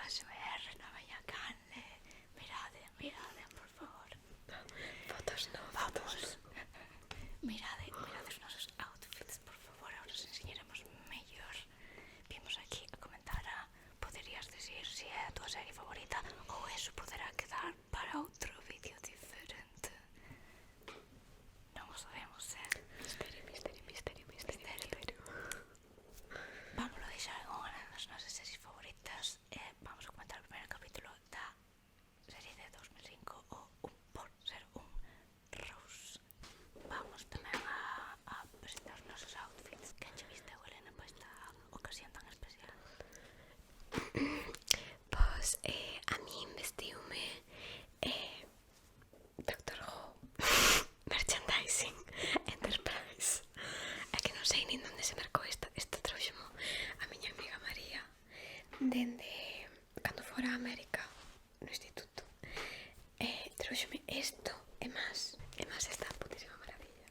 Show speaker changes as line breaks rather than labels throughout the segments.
ASMR na miña canle. Mirade, por favor.
Fotos no.
Vamos. Mirade os nosos outfits, por favor. Ahora os enseñaremos mellor. Vimos aquí a comentar poderías decir si é a tua serie favorita ou eso poderá quedar para outro vídeo diferente. Non o sabemos, Misterio. Vamos a deixar en unha das nosas series favoritas e vamos a comentar o primeiro capítulo da serie de 2005 o Un por ser un Rose. Vamos tamén a presentar os nosos outfits. Que che viste, Elena, para esta ocasión tan especial?
Pois a min vestiume Doctor Who Merchandising Enterprise. É que non sei nin onde se marcou isto trouxemo a miña amiga María dende cando fora a América no instituto. Trouxeme isto e máis esta putísima maravilla.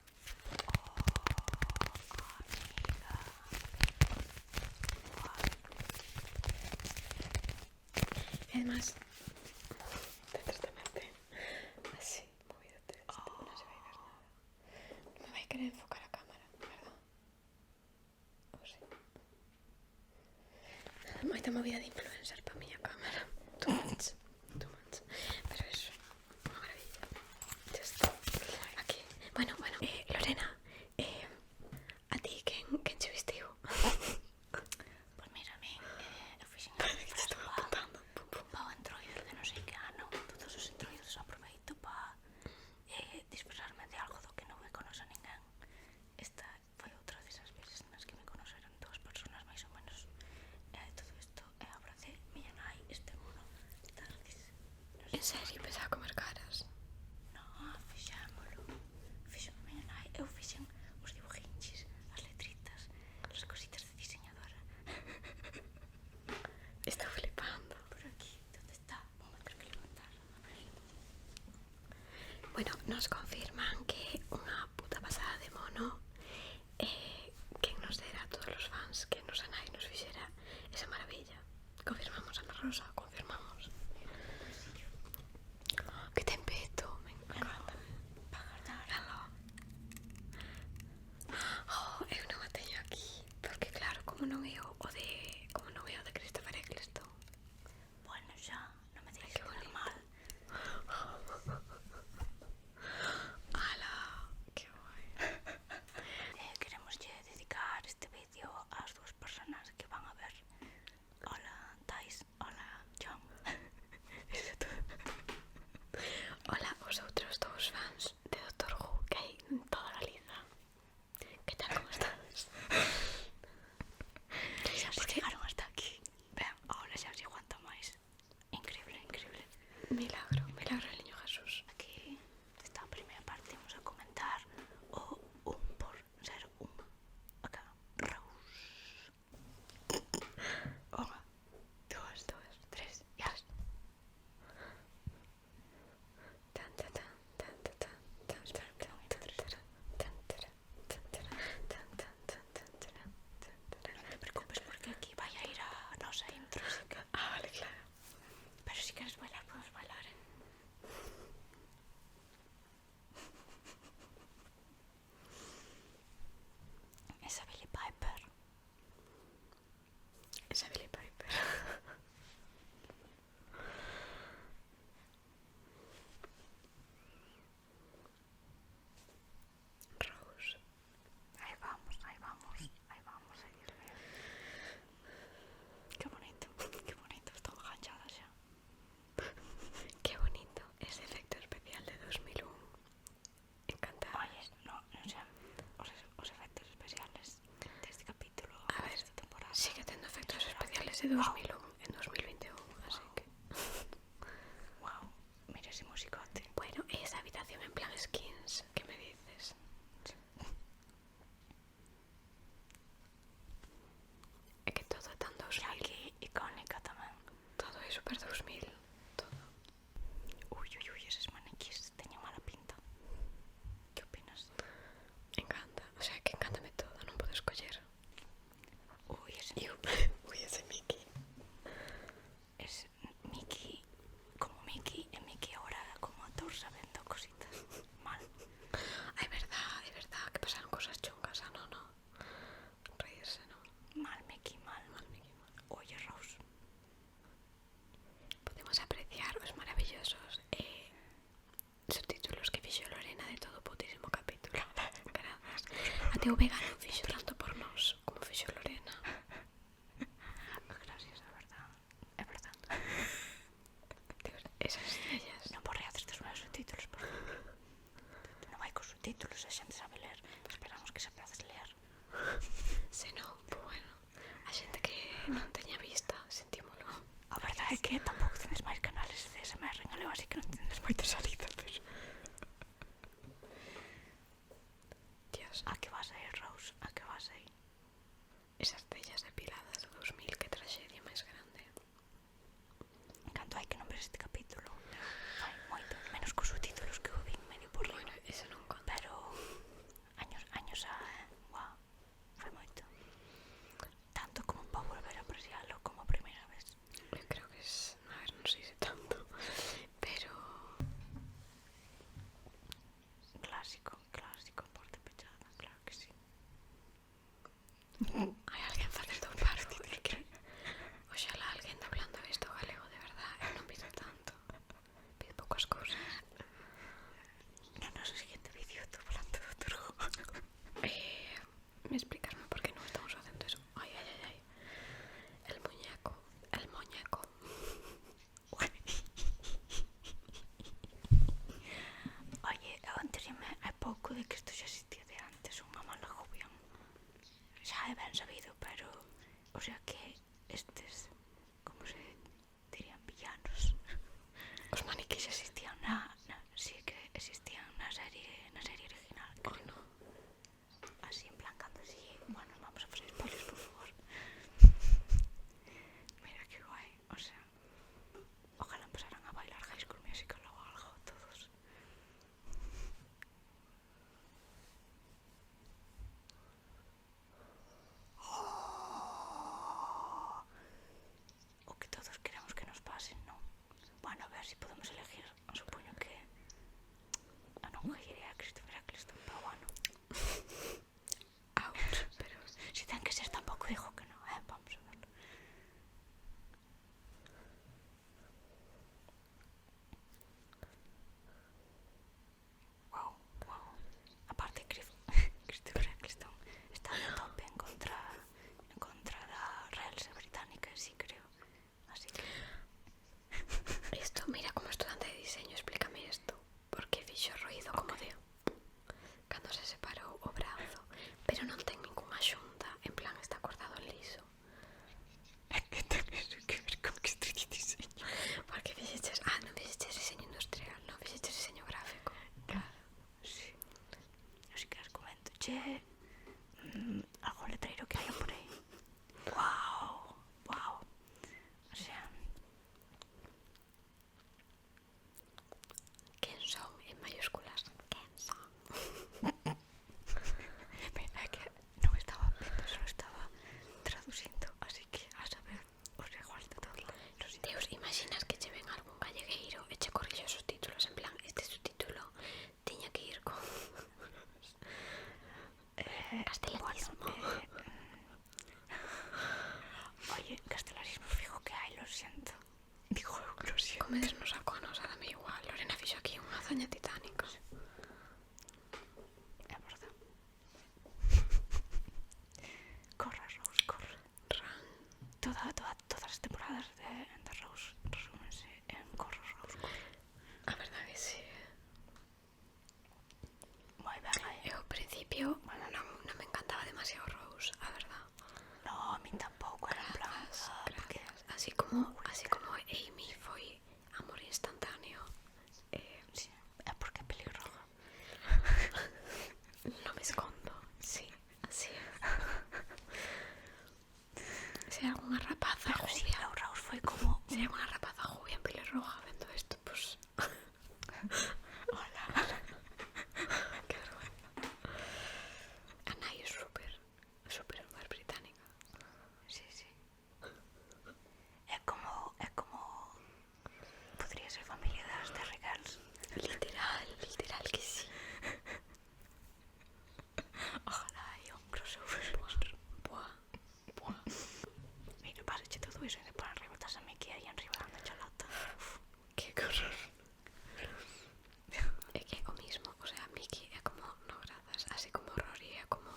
E además detrás tamén ten así movidote esto, non se vai ver nada. Non me vai querer enfocar a cámara, verdad? Ou sí? Moita movida de influencer para a miña cámara. Too much. Pero eso, unha maravilla. Ya está. Aquí. Bueno, Lorena, a ti quen che vestiu?
Pois mira, a min eu fixen pa o entroido de non sei que ano. Todos os entroidos aproveito pa disfrazarme de algo do que non me conoce ninguén. Esta foi outra desas veces nas que me conoceron dúas personas máis ou menos. Todo isto é obra de miña nai, este mono Tardis.
En serio, pensaba comer caras?
Non, fixámolo miña nai. Eu fixen os dibujinchis, as letritas, as cositas de diseñadora.
Estou flipando.
Por aquí, onde está? Vamos ter que levantar. A ver.
Bueno, nos confirman que unha puta pasada de mono. Quen nos dera a todos os fans que nos a nai nos fixera esa maravilla. Confirmamos, Ana Rosa, confirmamos. Que ten peto, me encanta.
Para guardar.
Eu non a teño aquí, porque claro, como non é o de Christopher Eccleston.
Bueno, xa, non me deixes quedar mal.
Ala, que guai.
Queremos dedicar este vídeo ás dúas personas que van a ver. Hola, Thais. Hola, John. Eso é todo.
Hola, os outros dous fans de Doctor Who que hai en toda Galiza. Que tal, como estades?
Xa se chegaron hasta aquí. Ben, ahora xa se aguanta máis. Increíble.
Milagro, el niño Jesús.
Aquí está a primeira parte. Vamos a comentar o Un por ser un acá Rose. 1, 2, 3, ya. Non te preocupes porque aquí vai a ir a nosa intro, así que...
Vale, claro.
Pero si queres bailar, podemos bailar, Esa Billie Piper.
Esa Billie Piper. Rose.
Ahí vamos, seguir bien. Qué bonito, estou enganchada xa.
Qué bonito ese efecto especial de 2001. Encantada.
Oye, no sé, os efectos especiales de este capítulo,
A ver,
esta temporada.
sigue tendo efectos especiales de 2001 en 2021, así que...
Wow, mira ese musicote.
Bueno, esa habitación en plan skins, ¿qué me dices? É que todo é tan 2000.
Aquí, icónica tamén.
Todo é super 2000. Todo.
Uy, eses maniquís teñen mala pinta. Que opinas?
Encanta, o sea, que encántame todo, non podo escoller.
Uy, ese
Uy, ese Mickey. realmente o vegano fixo tanto por nós como fixo Lorena.
Gracias, a verdad. É verdad.
Dios, esas estrellas.
Non borreades dos meus subtítulos, por favor. Non vai cos subtítulos, a xente sabe ler. Esperamos que sabedes ler.
Se non, pues bueno, a xente que non teña vista, sentímolo.
A verdade é que tampouco tenes máis canales de SMR en galego, así que non tenes moita salida, pero...
Dios,
A que vas aí, Rose? A que vas aí?
esas tellas depiladas do 2000, que traxedia máis grande.
Canto hai que non ves este capítulo? Hai moito, menos cos subtítulos que o vin medio por riba.
Bueno, eso non conta.
Pero años xa, guau, foi moito. Tanto como para volver a apreciarlo como a primeira vez.
Eu creo que es, a ver, non sei se tanto, pero
Clásico, porta pechada, claro que sí.
hai alguén facendo un paro, é que oxalá alguén doblando isto galego de verdad, eu non pido tanto, pido poucas cousas.
No noso siguiente vídeo doblando do Turgo.
¿Me explicasme por qué no estamos haciendo eso? Ay, ay, ay, ay. El muñeco, el muñeco.
Oye, eu enterime hai pouco de que isto xa existía de antes, unha mala jovian. Xa é ben sabido, pero... O sea que estes, como se dirían, villanos,
Os maniquís
xa existían sí que existían na serie original.
Oh, no.
Así en plan cando así, bueno, vamos a facer spoilers, por favor. Mira que guai, o sea, ojalá empezaran a bailar High School Musical ou algo todos. O que todos queremos que nos pasen, non? Bueno, a ver se podemos elegir, supoño que a non cogería a Christopher Eccleston, pero bueno.
Ouch, pero...
Si ten que ser, tampouco digo que non, vamos a ver. Wow. Aparte, Christopher Eccleston está no tope en contra da realeza británica, sí, creo. Así que...
Esto, mira, como estudiante de diseño, explícame esto. ¿Por qué fixo ruido como de... cando se separou o brazo? Pero non ten ninguna xunta, en plan está cortado en liso.
É que ten eso que ver con que estudié diseño.
Porque fixeches... non fixeches diseño industrial, non fixeches diseño gráfico.
Claro, sí. Eu si queres comento. Che, algún letreiro que hai por aí. Wow. O sea...
Quen son en mayúsculas? Quen son?
Mira, é que non estaba vendo, só estaba traducindo, así que a saber, os igual de todo.
Deus, imaginas que che ven algún gallegueiro e che corrige os subtítulos, en plan, este subtítulo tiña que ir con castelanismo.
Oye, castelanismo fijo que hai, lo siento. Digo, lo siento.
Comedesnos a conos, a mí igual. Lorena fixo aquí unha hazaña titánica.
É verdad. Corre, Rose, corre.
Ran.
Todas as temporadas de Rose resúmense en corre, Rose, corre.
A verdade que sí.
Moi ben aí.
Eu ao principio non me encantaba demasiado Rose, a verdad.
No, a min tampouco, era en plan... porque
Así como Amy foi amor instantáneo.
sí, é porque é pelirroja.
Non me escondo, sí, así é. Se hai algunha rapaza
Pero sí,
jubia,
Rose foi como...
se hai algunha rapaza jubia en pelirroja vendo isto, pues...
Hola.
Que vergüenza. A nai é super británica.
Sí. É como... Podría ser familia das Terry Girls.
Literal que sí.
Ojalá hai un crossover.
Buah.
Mira, pásache todo iso e depois arriba estás a Mickey aí enriba dando chalata.
Que horror. É que é o mismo, o sea, Mickey é como no grazas, así como Rory é como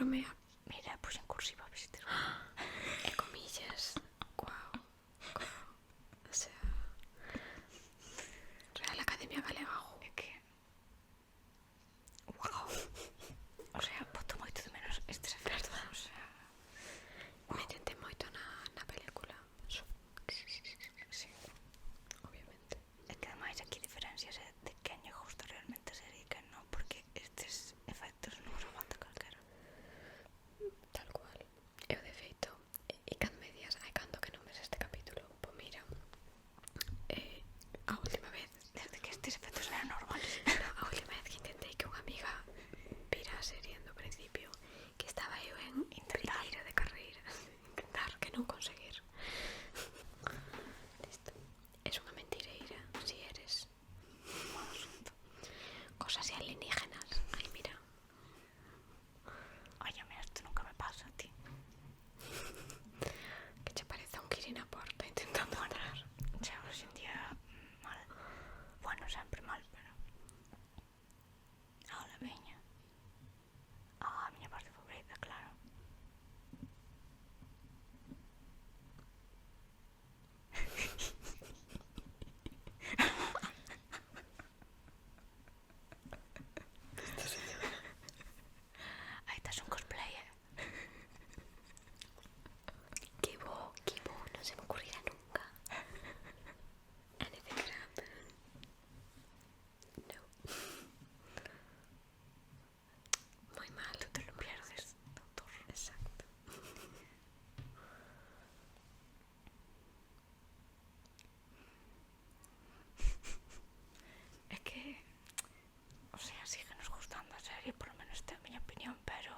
bromea.
Mira, puse en cursiva, viste.
E comillas. Guau. O sea, Real Academia Galega.
É que... Wow. O sea, boto moito de menos estes efectos. O sea...
Métente moito na película.
Sí.
Obviamente.
É que ademais aquí diferencias de quen lle gusta realmente a serie e quen non, porque estes efectos non os aguanta calquera.
Tal cual. Eu de feito, e cando me días, ai cando que non ves este capítulo, pois mira, a última vez,
Desde que estes efectos eran normales.
no, a última vez que intentei que unha amiga vira a serie do principio, que estaba eu en primeiro de carreira, intentar que non conseguir. Listo. Es unha mentireira, si eres.
Mal asunto.
Cosas e alienígenas. Ai, mira.
Ai, a mí isto nunca me pasa a ti.
Que che parece un Kiri na porta intentando entrar.
Xa, hoxe en día mal. Bueno, sempre mal, pero... Ahora veña. A miña parte favorita, claro. Aí estás un cosplay,
Que bo, non se me ocurrirá nunca. Anything can happen. No. Muy mal.
Tú te lo pierdes, doctor.
Exacto.
É que... O sea, síguenos gustando a serie, por lo menos esta é a miña opinión, pero...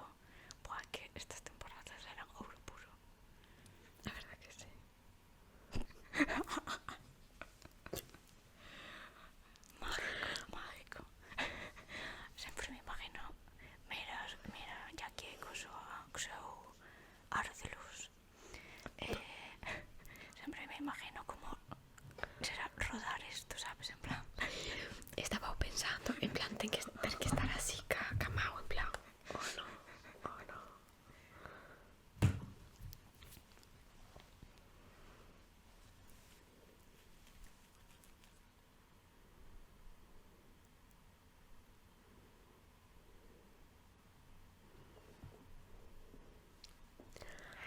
Buah, que estas temporadas eran ouro puro.
La verdad que sí.
Mágico. Sempre me imagino... Mira, Jackie co seu aro de luz. Sempre me imagino como será rodar isto, sabes, en plan...
Estaba pensando, en plan, ten que estar así, camao, en plan, oh no.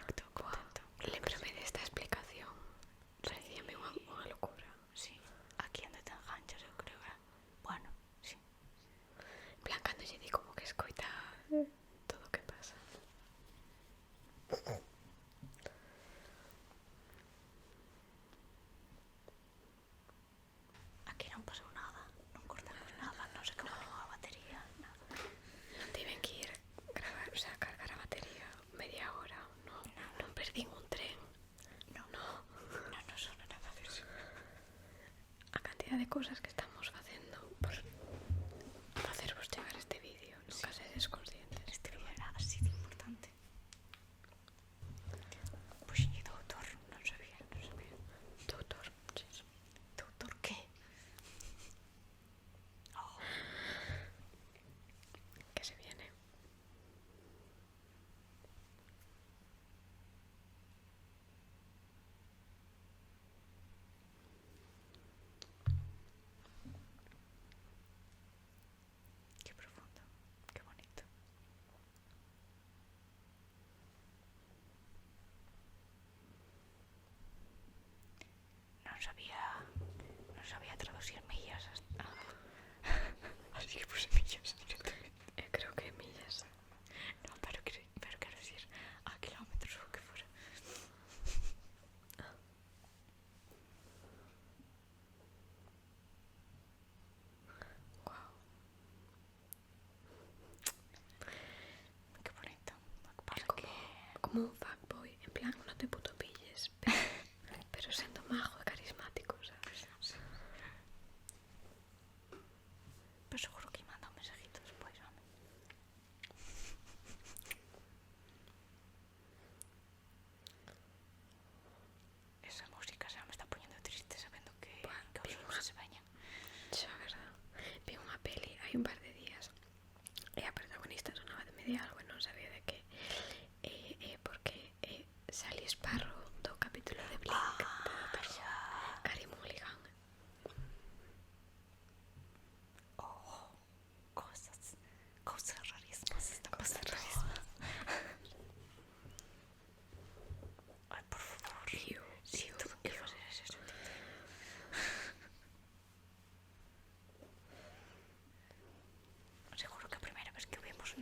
Estou contenta.
Lémbrame desta explicación. Parecíame unha locura.
Sí, aquí onde te enganchas, eu creo, bueno, sí.
En plan, cando lle di como que escoita todo o que pasa.
Aquí non pasou nada, non cortamos nada, non se acabou ninguna batería, nada.
Non tiven que ir gravar, o sea, cargar a batería media hora. Non perdín un tren.
Non sona nada disso.
A cantidad de cousas que estamos facendo por facervos chegar este vídeo, nunca sedes conscientes.
Este vídeo era así de importante. Puxenlle doutor, non sabía.
Doutor, chis.
Doutor que? Oh,
Que se viene.
que profundo, que bonito. Non sabía traducir millas hasta... Así que puse millas directamente.
Creo que millas.
No, pero quero decir a kilómetros ou que fora.
Guau.
Que bonito. O que pasa que...
Como un fuckboy, en plan, no te puto pilles, pero sendo majo e carismático, sabes?
Pero seguro que manda un mensajito despois, home. Esa música xa me está poñendo triste sabendo que os lunes se veñan.
Xa, verdad. Vi unha peli hai un par de días e a protagonista sonaba de media algo e non sabía de que.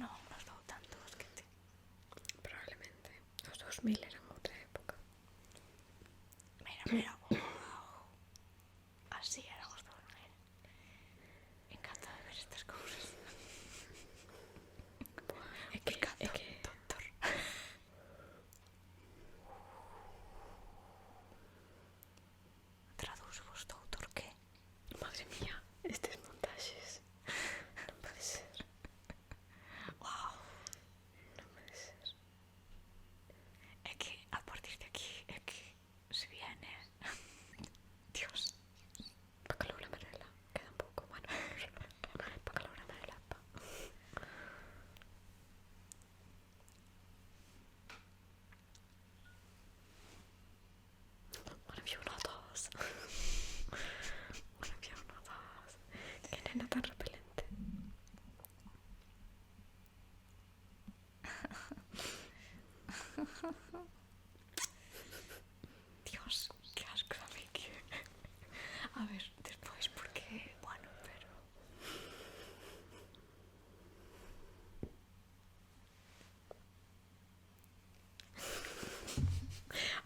non nos dou tanto, es que te...
Probablemente. Os 2000 eran outra época.
Mira, wow. Así eran os 2000. Encanta de ver estas cousas.
É que...
Doctor. Traduz vos, doutor, que?
Madre mía, estes montaxes. Non pode ser.
Wow.
Non pode ser.
É que a partir de aquí é que se viene. Dios.
Pa calor amarela. Queda un pouco, bueno. Pa calor amarela, pa. One of you not us. One of you not us. Que nena tan repelente.
Dios, qué asco a mí que... A ver, despois, porque... Bueno, pero...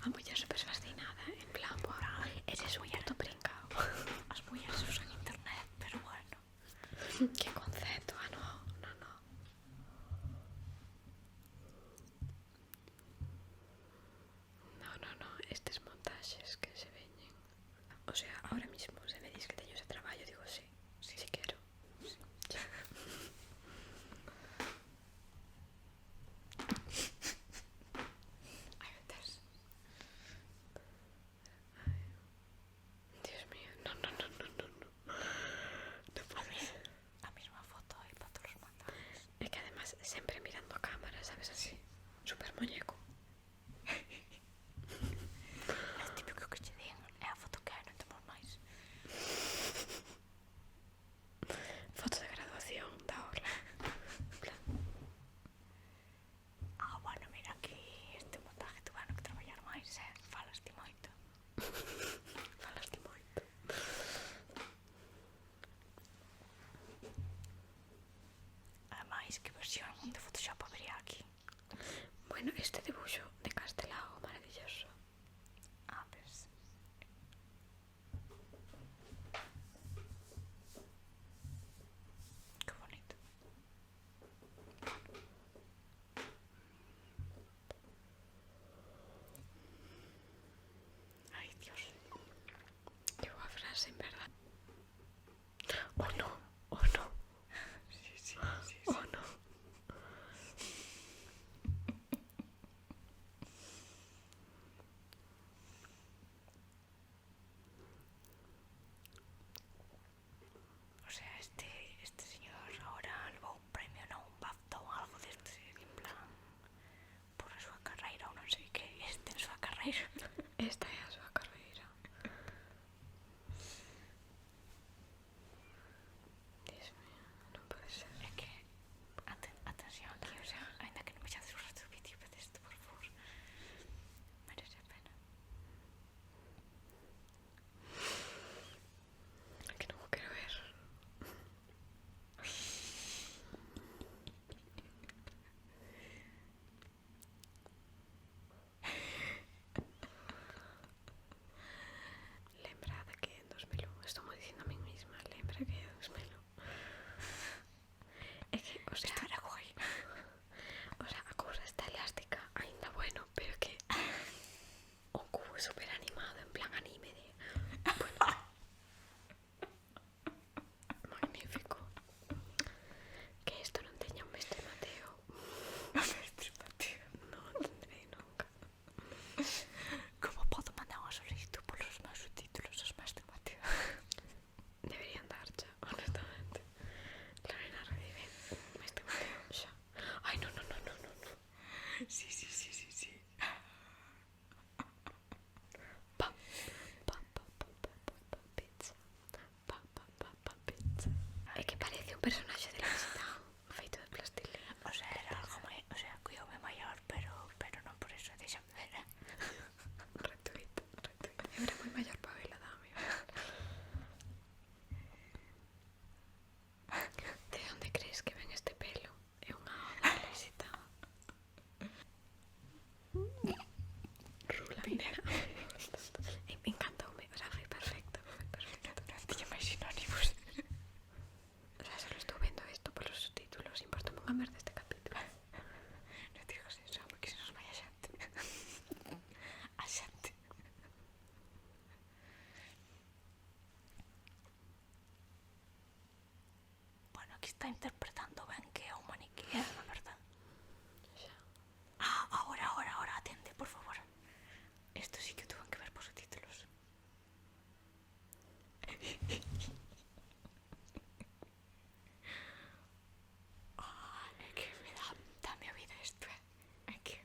A muller super fascinada. En plan, buah, eres un puto pringao.
As mulleres usan internet, pero bueno.
Que concepto, ah, no. No, estes montaxes que se veñen. O sea, ahora mismo se me dis que teño ese traballo, digo sí quero. Sí.
Ai, veces...
Dios mío, no. No puede ser.
A mesma foto aí para todos os montajes.
É que además sempre mirando a cámara, sabes así? Super muñeco.
É o típico que che din, é a foto que hai, non temos máis.
Foto de graduación da aula.
Bueno, mira aquí este montaje tuveron que traballar máis, falaste moito.
Falaste moito.
Ademais, que versión de Photoshop habería aquí?
Bueno, este debuxo de Castelao maravilloso.
Pues... Qué bonito. Ay, Dios.
Qué boa frase, en verdad. Oh no.
Sí.
Oh no. unha merda este capítulo.
Non digas eso, porque se nos vai a xente. A xente. Bueno, aquí está interpretando ben que é un maniquí, a verdad.
Xa.
Ahora, atende, por favor. Esto sí que tuve que ver por subtítulos. É que me dame a vida isto, é que...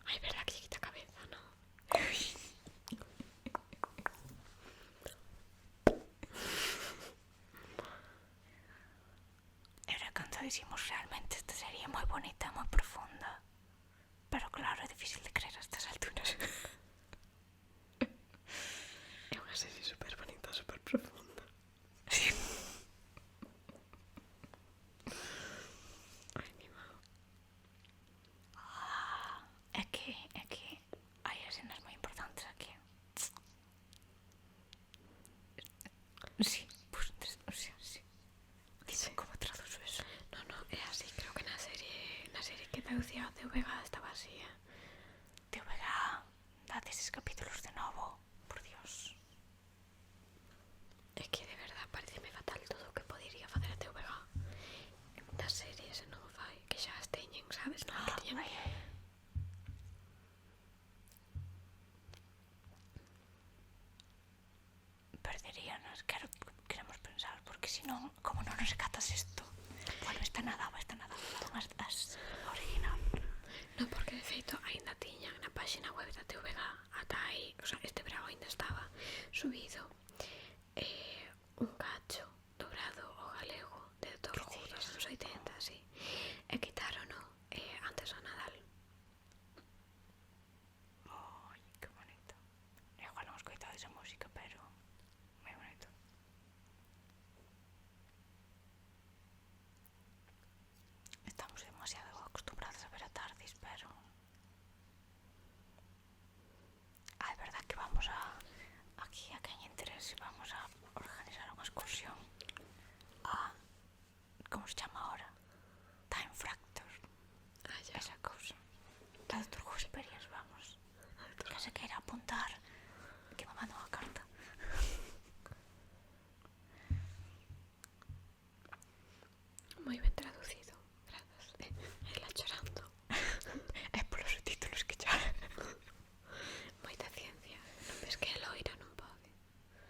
Ai, verdad que lle quita a cabeza, non?
Era cansadísimos realmente, esta serie é moi bonita, moi profunda. Pero claro, é difícil de creer a estas alturas.
É unha serie super bonita, super profunda.
Sí.
Ai, mi mao.
É que hai escenas moi importantes aquí. Sí, pues, o sea, sí. Dice,
Sí.
como traduzo eso?
No, é así, creo que na serie que traducía a TVG estaba así,
TVG, date esos capítulos de novo, por Dios.
É que de verdad pareceme fatal todo o que podería facer a TVG das series e non o fai, que xa as teñen, sabes? Non que teñen.
Perderíanos, queremos pensar, porque si non, como non nos catas isto? Bueno, esta nada, as original.
Non, porque de feito aínda tiñan na páxina web da TVG ata aí, o sea, este verão aínda estaba subido un cacho dobrado ao galego de Doctor Who dos anos 80, así, e quitárono antes do Nadal.
Ai, que bonito. Igual non escoitado esa música, pero moi bonito. Estamos demasiado acostumbrados a ver a Tardis, pero... é verdad que vamos a... Aquí, a quen interese, vamos a organizar unha excursión a... Como se chama ahora? Time Fractor.
Ya.
Esa cousa. A Doctor Who Experience, vamos. Que se queira apuntar, que me manda unha carta.
Moi ben traducido, grazas. Ela chorando.
É polos subtítulos que xa...
Moita ciencia. Non ves que é loira, non pode.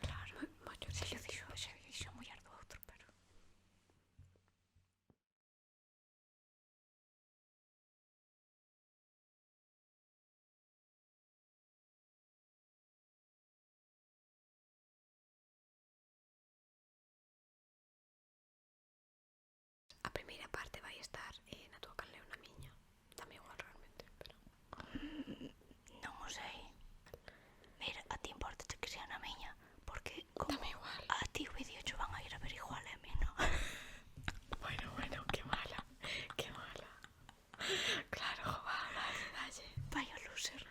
Claro.
Moito
Se
ciencia.
lle dixo a muller do outro, pero...
A primeira parte vai estar na tua canleu na miña. Dame igual realmente, pero...
Non o sei. Mira, a ti importa que sea na miña, porque como
Dame igual.
a ti o vídeo cho van a ir a ver igual a mí, non?
Bueno, qué mala. Qué mala. Claro, va, dalle.
Vai o loser.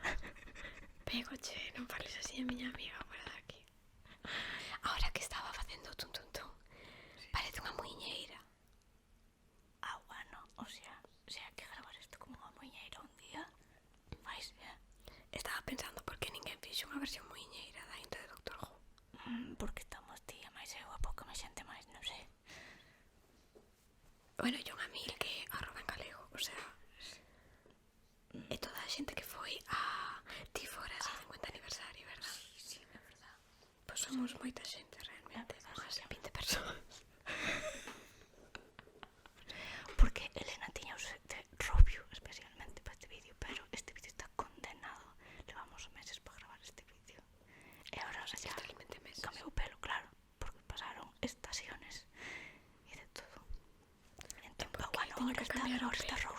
Pégoche, non parles así a miña amiga fora daqui. Ahora que estaba facendo tum tum tum, parece unha muiñeira.
Bueno, o sea, se hai que gravar isto como unha muñeira un día, vais ver.
Estaba pensando por que ninguén fixo unha versión muiñeira da intro de Doctor Who.
Porque estamos tía máis eu a pouca máis xente máis, non sei.
Bueno, yo unha mil que arroba en galego, o sea... E toda a xente que foi a Tiforas ao 50 aniversario, verdad?
Sí, é verdad.
Pois somos moita xente realmente, unhas 20 persoas.
Porque Elena tiña os de rubio especialmente para este vídeo, pero este vídeo está condenado. Levamos meses para gravar este vídeo. E ahora xa
Totalmente meses.
cambiou o pelo, claro, porque pasaron estaciones e de todo. Entón,
Porque
bueno,
teño que cambiar o
ahora está
pelo.